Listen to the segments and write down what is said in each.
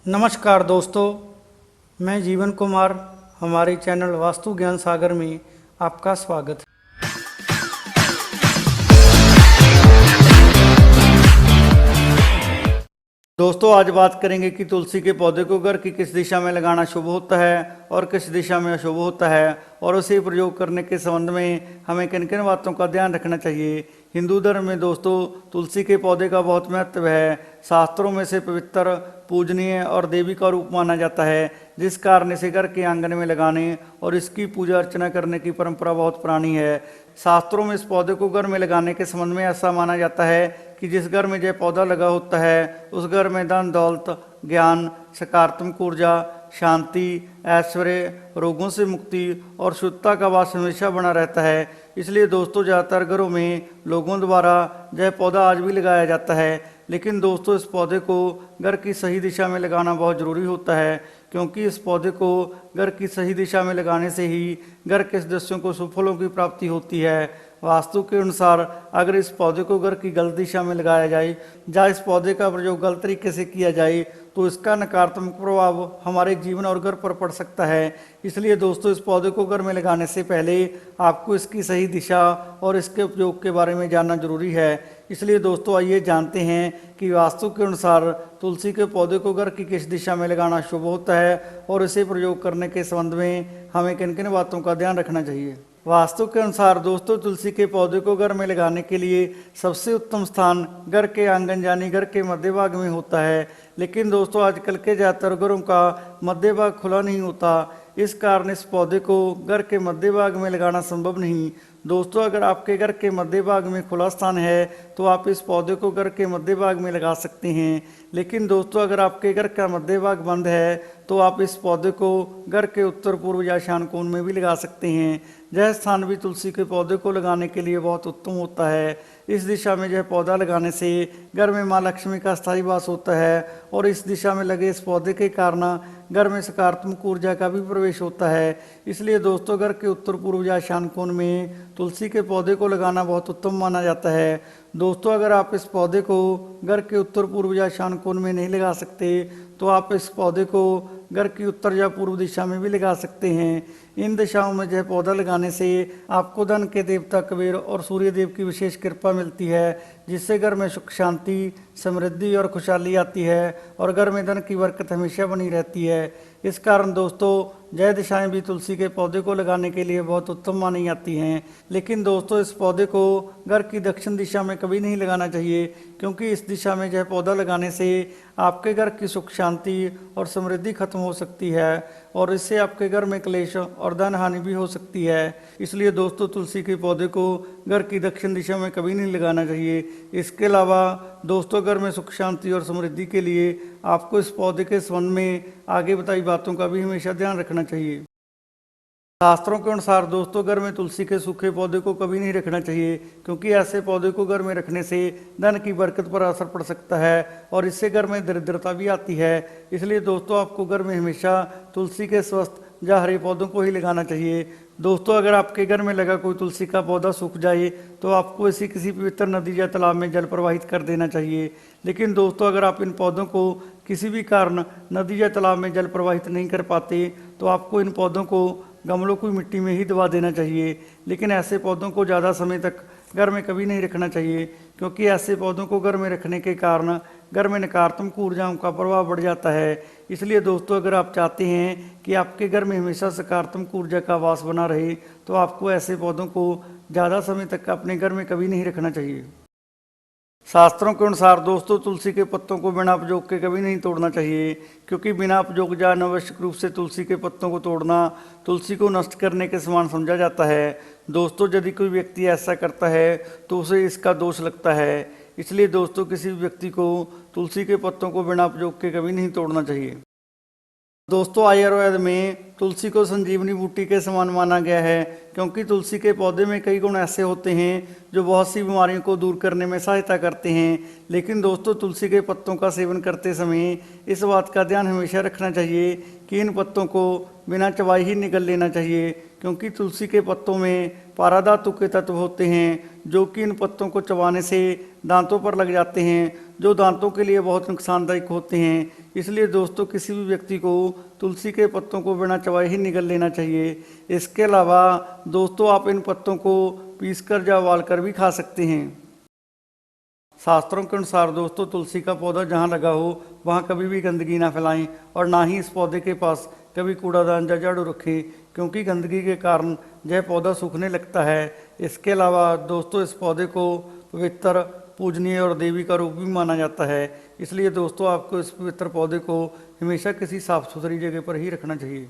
नमस्कार दोस्तों, मैं जीवन कुमार। हमारे चैनल वास्तु ज्ञान सागर में आपका स्वागत है। दोस्तों, आज बात करेंगे कि तुलसी के पौधे को घर की किस दिशा में लगाना शुभ होता है और किस दिशा में अशुभ होता है, और उसे प्रयोग करने के संबंध में हमें किन किन बातों का ध्यान रखना चाहिए। हिंदू धर्म में दोस्तों तुलसी के पौधे का बहुत महत्व है। शास्त्रों में से पवित्र, पूजनीय और देवी का रूप माना जाता है, जिस कारण इसे घर के आंगन में लगाने और इसकी पूजा अर्चना करने की परंपरा बहुत पुरानी है। शास्त्रों में इस पौधे को घर में लगाने के संबंध में ऐसा माना जाता है कि जिस घर में यह पौधा लगा होता है उस घर में धन दौलत, ज्ञान, सकारात्मक ऊर्जा, शांति, ऐश्वर्य, रोगों से मुक्ति और शुद्धता का वास हमेशा बना रहता है। इसलिए दोस्तों ज़्यादातर घरों में लोगों द्वारा यह पौधा आज भी लगाया जाता है। लेकिन दोस्तों इस पौधे को घर की सही दिशा में लगाना बहुत ज़रूरी होता है, क्योंकि इस पौधे को घर की सही दिशा में लगाने से ही घर के सदस्यों को शुभ फलों की प्राप्ति होती है। वास्तु के अनुसार अगर इस पौधे को घर की गलत दिशा में लगाया जाए या इस पौधे का प्रयोग गलत तरीके से किया जाए तो इसका नकारात्मक प्रभाव हमारे जीवन और घर पर पड़ सकता है। इसलिए दोस्तों इस पौधे को घर में लगाने से पहले आपको इसकी सही दिशा और इसके उपयोग के बारे में जानना जरूरी है। इसलिए दोस्तों आइए जानते हैं कि वास्तु के अनुसार तुलसी के पौधे को घर की किस दिशा में लगाना शुभ होता है और इसे प्रयोग करने के संबंध में हमें किन किन बातों का ध्यान रखना चाहिए। वास्तु के अनुसार दोस्तों तुलसी के पौधे को घर में लगाने के लिए सबसे उत्तम स्थान घर के आंगन यानी घर के मध्य भाग में होता है। लेकिन दोस्तों आजकल के ज़्यादातर घरों का मध्य भाग खुला नहीं होता, इस कारण इस पौधे को घर के मध्य भाग में लगाना संभव नहीं। दोस्तों अगर आपके घर के मध्य भाग में खुला स्थान है तो आप इस पौधे को घर के मध्य भाग में लगा सकते हैं। लेकिन दोस्तों अगर आपके घर का मध्य भाग बंद है तो आप इस पौधे को घर के उत्तर पूर्व या ईशान कोण में भी लगा सकते हैं। यह स्थान भी तुलसी के पौधे को लगाने के लिए बहुत उत्तम होता है। इस दिशा में यह पौधा लगाने से घर में माँ लक्ष्मी का स्थायी वास होता है और इस दिशा में लगे इस पौधे के कारण घर में सकारात्मक ऊर्जा का भी प्रवेश होता है। इसलिए दोस्तों घर के उत्तर पूर्व या ईशान कोण में तुलसी के पौधे को लगाना बहुत उत्तम माना जाता है। दोस्तों अगर आप इस पौधे को घर के उत्तर पूर्व या ईशान कोण में नहीं लगा सकते तो आप इस पौधे को घर की उत्तर या पूर्व दिशा में भी लगा सकते हैं। इन दिशाओं में यह पौधा लगाने से आपको धन के देवता कुबेर और सूर्य देव की विशेष कृपा मिलती है, जिससे घर में सुख शांति, समृद्धि और खुशहाली आती है और घर में धन की बरकत हमेशा बनी रहती है। इस कारण दोस्तों यह दिशाएं भी तुलसी के पौधे को लगाने के लिए बहुत उत्तम मानी जाती हैं। लेकिन दोस्तों इस पौधे को घर की दक्षिण दिशा में कभी नहीं लगाना चाहिए, क्योंकि इस दिशा में यह पौधा लगाने से आपके घर की सुख शांति और समृद्धि खत्म हो सकती है और इससे आपके घर में क्लेश और धन हानि भी हो सकती है। इसलिए दोस्तों तुलसी के पौधे को घर की दक्षिण दिशा में कभी नहीं लगाना चाहिए। इसके अलावा दोस्तों घर में सुख शांति और समृद्धि के लिए आपको इस पौधे के संबंध में आगे बताई बातों का भी हमेशा ध्यान रखना चाहिए। शास्त्रों के अनुसार दोस्तों घर में तुलसी के सूखे पौधे को कभी नहीं रखना चाहिए, क्योंकि ऐसे पौधे को घर में रखने से धन की बरकत पर असर पड़ सकता है और इससे घर में दरिद्रता भी आती है। इसलिए दोस्तों आपको घर में हमेशा तुलसी के स्वस्थ या हरे पौधों को ही लगाना चाहिए। दोस्तों अगर आपके घर में लगा कोई तुलसी का पौधा सूख जाए तो आपको इसे किसी पवित्र नदी या तालाब में जल प्रवाहित कर देना चाहिए। लेकिन दोस्तों अगर आप इन पौधों को किसी भी कारण नदी या तालाब में जल प्रवाहित नहीं कर पाते तो आपको इन पौधों को गमलों की मिट्टी में ही दबा देना चाहिए। लेकिन ऐसे पौधों को ज़्यादा समय तक घर में कभी नहीं रखना चाहिए, क्योंकि ऐसे पौधों को घर में रखने के कारण घर में नकारात्मक ऊर्जाओं का प्रभाव बढ़ जाता है। इसलिए दोस्तों अगर आप चाहते हैं कि आपके घर में हमेशा सकारात्मक ऊर्जा का वास बना रहे तो आपको ऐसे पौधों को ज़्यादा समय तक अपने घर में कभी नहीं रखना चाहिए। शास्त्रों के अनुसार दोस्तों तुलसी के पत्तों को बिना उपयोग के कभी नहीं तोड़ना चाहिए, क्योंकि बिना उपयोग या अनावश्यक रूप से तुलसी के पत्तों को तोड़ना तुलसी को नष्ट करने के समान समझा जाता है। दोस्तों यदि कोई व्यक्ति ऐसा करता है तो उसे इसका दोष लगता है। इसलिए दोस्तों किसी व्यक्ति को तुलसी के पत्तों को बिना उपयोग के कभी नहीं तोड़ना चाहिए। दोस्तों आयुर्वेद में तुलसी को संजीवनी बूटी के समान माना गया है, क्योंकि तुलसी के पौधे में कई गुण ऐसे होते हैं जो बहुत सी बीमारियों को दूर करने में सहायता करते हैं। लेकिन दोस्तों तुलसी के पत्तों का सेवन करते समय इस बात का ध्यान हमेशा रखना चाहिए कि इन पत्तों को बिना चबाए ही निगल लेना चाहिए, क्योंकि तुलसी के पत्तों में पाराधातु के तत्व होते हैं जो कि इन पत्तों को चबाने से दांतों पर लग जाते हैं, जो दांतों के लिए बहुत नुकसानदायक होते हैं। इसलिए दोस्तों किसी भी व्यक्ति को तुलसी के पत्तों को बिना चबाए ही निगल लेना चाहिए। इसके अलावा दोस्तों आप इन पत्तों को पीसकर या उबाल कर भी खा सकते हैं। शास्त्रों के अनुसार दोस्तों तुलसी का पौधा जहाँ लगा हो वहाँ कभी भी गंदगी ना फैलाएं और ना ही इस पौधे के पास कभी कूड़ादान या झाड़ू रखें, क्योंकि गंदगी के कारण यह पौधा सूखने लगता है। इसके अलावा दोस्तों इस पौधे को पवित्र, पूजनीय और देवी का रूप भी माना जाता है। इसलिए दोस्तों आपको इस पवित्र पौधे को हमेशा किसी साफ सुथरी जगह पर ही रखना चाहिए।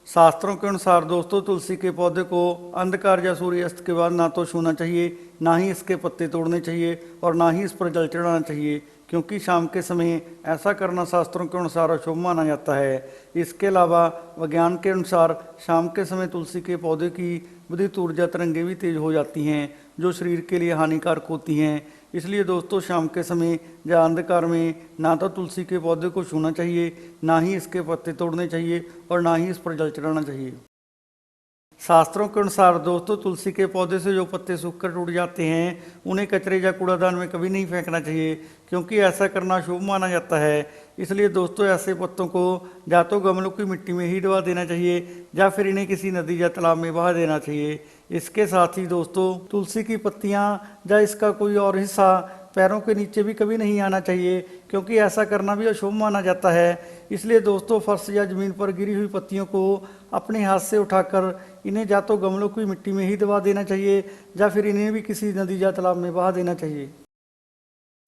शास्त्रों के अनुसार दोस्तों तुलसी के पौधे को अंधकार या सूर्यास्त के बाद ना तो छूना चाहिए, ना ही इसके पत्ते तोड़ने चाहिए और ना ही इस पर जल चढ़ाना चाहिए, क्योंकि शाम के समय ऐसा करना शास्त्रों के अनुसार अशुभ माना जाता है। इसके अलावा विज्ञान के अनुसार शाम के समय तुलसी के पौधे की विद्युत ऊर्जा तरंगें भी तेज हो जाती हैं, जो शरीर के लिए हानिकारक होती हैं। इसलिए दोस्तों शाम के समय या अंधकार में ना तो तुलसी के पौधे को छूना चाहिए, ना ही इसके पत्ते तोड़ने चाहिए और ना ही इस पर जल चढ़ाना चाहिए। शास्त्रों के अनुसार दोस्तों तुलसी के पौधे से जो पत्ते सूखकर टूट जाते हैं उन्हें कचरे या कूड़ादान में कभी नहीं फेंकना चाहिए, क्योंकि ऐसा करना शुभ माना जाता है। इसलिए दोस्तों ऐसे पत्तों को या तो गमलों की मिट्टी में ही डुबा देना चाहिए या फिर इन्हें किसी नदी या तालाब में बहा देना चाहिए। इसके साथ ही दोस्तों तुलसी की पत्तियां या इसका कोई और हिस्सा पैरों के नीचे भी कभी नहीं आना चाहिए, क्योंकि ऐसा करना भी अशुभ माना जाता है। इसलिए दोस्तों फर्श या जमीन पर गिरी हुई पत्तियों को अपने हाथ से उठाकर इन्हें या तो गमलों की मिट्टी में ही दबा देना चाहिए या फिर इन्हें भी किसी नदी या तालाब में बहा देना चाहिए।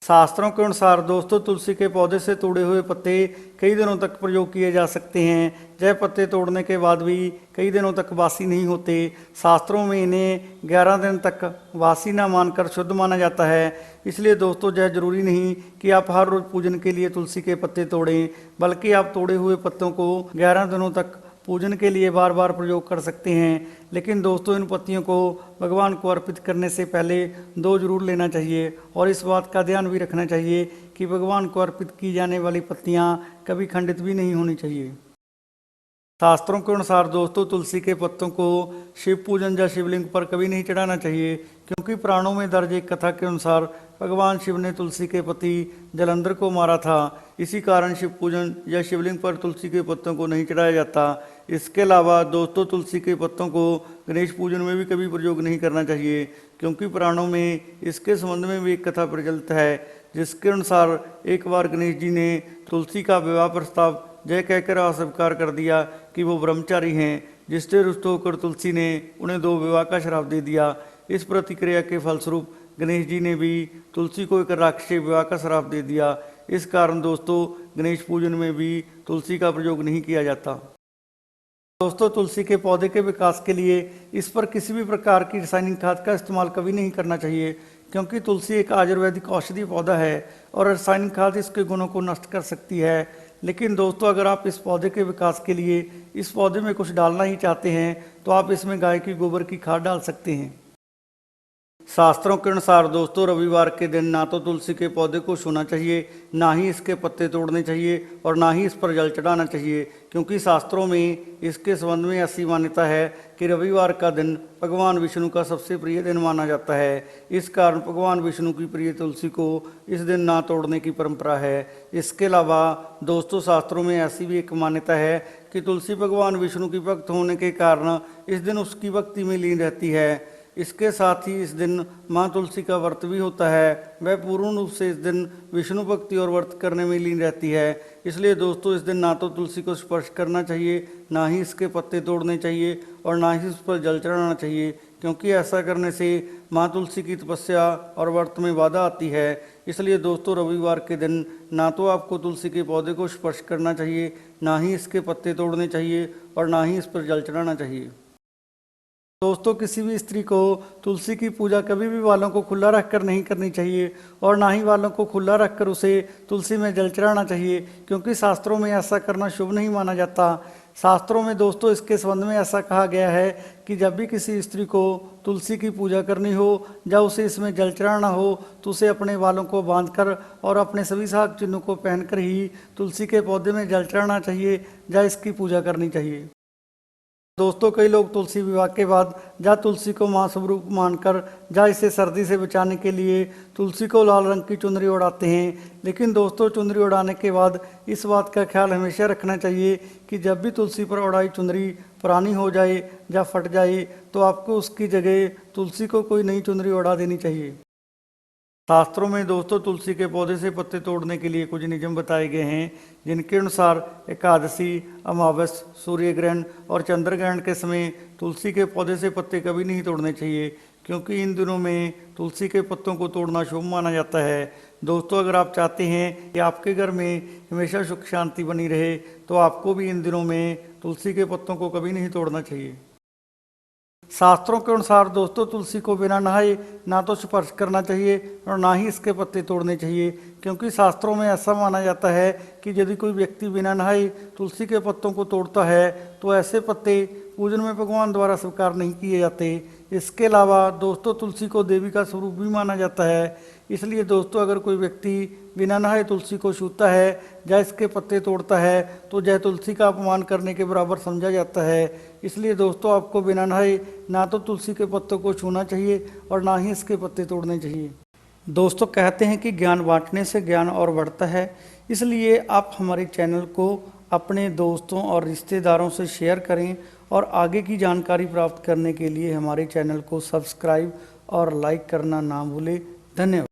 शास्त्रों के अनुसार दोस्तों तुलसी के पौधे से तोड़े हुए पत्ते कई दिनों तक प्रयोग किए जा सकते हैं। यह पत्ते तोड़ने के बाद भी कई दिनों तक बासी नहीं होते। शास्त्रों में इन्हें 11 दिन तक बासी ना मानकर शुद्ध माना जाता है। इसलिए दोस्तों यह जरूरी नहीं कि आप हर रोज पूजन के लिए तुलसी के पत्ते तोड़ें, बल्कि आप तोड़े हुए पत्तों को 11 दिनों तक पूजन के लिए बार बार प्रयोग कर सकते हैं। लेकिन दोस्तों इन पत्तियों को भगवान को अर्पित करने से पहले दो जरूर लेना चाहिए और इस बात का ध्यान भी रखना चाहिए कि भगवान को अर्पित की जाने वाली पत्तियां कभी खंडित भी नहीं होनी चाहिए। शास्त्रों के अनुसार दोस्तों तुलसी के पत्तों को शिव पूजन या शिवलिंग पर कभी नहीं चढ़ाना चाहिए, क्योंकि पुराणों में दर्ज एक कथा के अनुसार भगवान शिव ने तुलसी के पति जलंधर को मारा था। इसी कारण शिव पूजन या शिवलिंग पर तुलसी के पत्तों को नहीं चढ़ाया जाता। इसके अलावा दोस्तों तुलसी के पत्तों को गणेश पूजन में भी कभी प्रयोग नहीं करना चाहिए, क्योंकि पुराणों में इसके संबंध में भी एक कथा प्रचलित है, जिसके अनुसार एक बार गणेश जी ने तुलसी का विवाह प्रस्ताव जय कहकर अस्वीकार कर दिया कि वो ब्रह्मचारी हैं, जिससे रुष्ट होकर तुलसी ने उन्हें 2 विवाह का श्राप दे दिया। इस प्रतिक्रिया के फलस्वरूप गणेश जी ने भी तुलसी को एक राक्षसी विवाह का श्राप दे दिया। इस कारण दोस्तों गणेश पूजन में भी तुलसी का प्रयोग नहीं किया जाता। दोस्तों तुलसी के पौधे के विकास के लिए इस पर किसी भी प्रकार की रासायनिक खाद का इस्तेमाल कभी नहीं करना चाहिए, क्योंकि तुलसी एक आयुर्वेदिक औषधि पौधा है और रासायनिक खाद इसके गुणों को नष्ट कर सकती है। लेकिन दोस्तों अगर आप इस पौधे के विकास के लिए इस पौधे में कुछ डालना ही चाहते हैं तो आप इसमें गाय की गोबर की खाद डाल सकते हैं। शास्त्रों के अनुसार दोस्तों रविवार के दिन ना तो तुलसी के पौधे को छूना चाहिए, ना ही इसके पत्ते तोड़ने चाहिए और ना ही इस पर जल चढ़ाना चाहिए, क्योंकि शास्त्रों में इसके संबंध में ऐसी मान्यता है कि रविवार का दिन भगवान विष्णु का सबसे प्रिय दिन माना जाता है। इस कारण भगवान विष्णु की प्रिय तुलसी को इस दिन ना तोड़ने की परंपरा है। इसके अलावा दोस्तों शास्त्रों में ऐसी भी एक मान्यता है कि तुलसी भगवान विष्णु की भक्त होने के कारण इस दिन उसकी भक्ति में लीन रहती है। इसके साथ ही इस दिन माँ तुलसी का व्रत भी होता है। वह पूर्ण रूप से इस दिन विष्णु भक्ति और व्रत करने में लीन रहती है। इसलिए दोस्तों इस दिन ना तो तुलसी को स्पर्श करना चाहिए, ना ही इसके पत्ते तोड़ने चाहिए और ना ही इस पर जल चढ़ाना चाहिए, क्योंकि ऐसा करने से माँ तुलसी की तपस्या और व्रत में बाधा आती है। इसलिए दोस्तों रविवार के दिन ना तो आपको तुलसी के पौधे को स्पर्श करना चाहिए, ना ही इसके पत्ते तोड़ने चाहिए और ना ही इस पर जल चढ़ाना चाहिए। दोस्तों किसी भी स्त्री को तुलसी की पूजा कभी भी बालों को खुला रखकर नहीं करनी चाहिए और ना ही बालों को खुला रखकर उसे तुलसी में जल चढ़ाना चाहिए, क्योंकि शास्त्रों में ऐसा करना शुभ नहीं माना जाता। शास्त्रों में दोस्तों इसके संबंध में ऐसा कहा गया है कि जब भी किसी स्त्री को तुलसी की पूजा करनी हो या उसे इसमें जल चढ़ाना हो तो उसे अपने बालों को बांधकर और अपने सभी साग चिन्हों को पहनकर ही तुलसी के पौधे में जल चढ़ाना चाहिए या इसकी पूजा करनी चाहिए। दोस्तों कई लोग तुलसी विवाह के बाद जा तुलसी को मां स्वरूप मानकर जा इसे सर्दी से बचाने के लिए तुलसी को लाल रंग की चुनरी ओढ़ाते हैं। लेकिन दोस्तों तुनरी उड़ाने के बाद इस बात का ख्याल हमेशा रखना चाहिए कि जब भी तुलसी पर उड़ाई चुनरी पुरानी हो जाए या फट जाए तो आपको उसकी जगह तुलसी को कोई नई चुनरी उड़ा देनी चाहिए। शास्त्रों में दोस्तों तुलसी के पौधे से पत्ते तोड़ने के लिए कुछ नियम बताए गए हैं, जिनके अनुसार एकादशी, अमावस, सूर्य ग्रहण और चंद्र ग्रहण के समय तुलसी के पौधे से पत्ते कभी नहीं तोड़ने चाहिए, क्योंकि इन दिनों में तुलसी के पत्तों को तोड़ना शुभ माना जाता है। दोस्तों अगर आप चाहते हैं कि आपके घर में हमेशा सुख शांति बनी रहे तो आपको भी इन दिनों में तुलसी के पत्तों को कभी नहीं तोड़ना चाहिए। शास्त्रों के अनुसार दोस्तों तुलसी को बिना नहाए ना तो स्पर्श करना चाहिए और ना ही इसके पत्ते तोड़ने चाहिए, क्योंकि शास्त्रों में ऐसा माना जाता है कि यदि कोई व्यक्ति बिना नहाए तुलसी के पत्तों को तोड़ता है तो ऐसे पत्ते पूजन में भगवान द्वारा स्वीकार नहीं किए जाते। इसके अलावा दोस्तों तुलसी को देवी का स्वरूप भी माना जाता है, इसलिए दोस्तों अगर कोई व्यक्ति बिना नहाए तुलसी को छूता है या इसके पत्ते तोड़ता है तो यह तुलसी का अपमान करने के बराबर समझा जाता है। इसलिए दोस्तों आपको बिना नहाए ना तो तुलसी के पत्तों को छूना चाहिए और ना ही इसके पत्ते तोड़ने चाहिए। दोस्तों कहते हैं कि ज्ञान बांटने से ज्ञान और बढ़ता है, इसलिए आप हमारे चैनल को अपने दोस्तों और रिश्तेदारों से शेयर करें और आगे की जानकारी प्राप्त करने के लिए हमारे चैनल को सब्सक्राइब और लाइक करना ना भूलें। धन्यवाद।